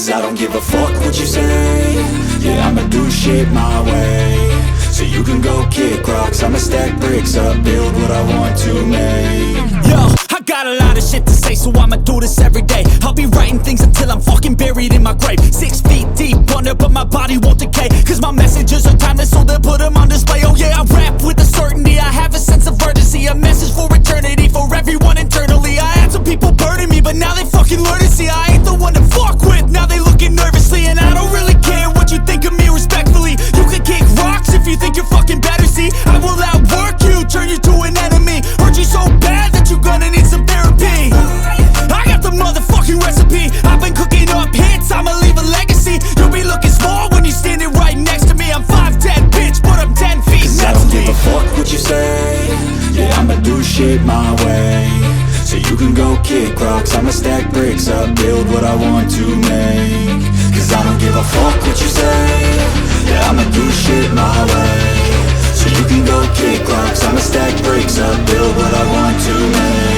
Cause I don't give a fuck what you say. Yeah, I'ma do shit my way. So you can go kick rocks, I'ma stack bricks up, build what I want to make. Yo, I got a lot of shit to say, so I'ma do this every day. I'll be writing things until I'm fucking buried in my grave. 6 feet deep under, but my body won't decay. Cause my messages are timeless, so they'll put them on display. Oh yeah, I rap with a certainty, I have a sense of urgency. A message for eternity, for everyone internally. I had some people burning me, but now they fucking learn to see I ain't the one to fuck with, now they looking nervously. And I don't really care what you think of me, respectfully. You can kick rocks if you think you're fucking better, see. I will outwork you, turn you to an enemy. Hurt you so bad that you're gonna need some therapy. I got the motherfucking recipe, I've been cooking up hits, I'ma leave a legacy. You'll be looking small when you're standing right next to me. I'm 5'10", bitch, but I'm 10 feet Cause next I don't to give me. a fuck what you say. Yeah, I'ma do shit my way. So you can go kick rocks, I'ma stack bricks up, build what I want to make. Cause I don't give a fuck what you say. Yeah, I'ma do shit my way. So you can go kick rocks, I'ma stack bricks up, build what I want to make.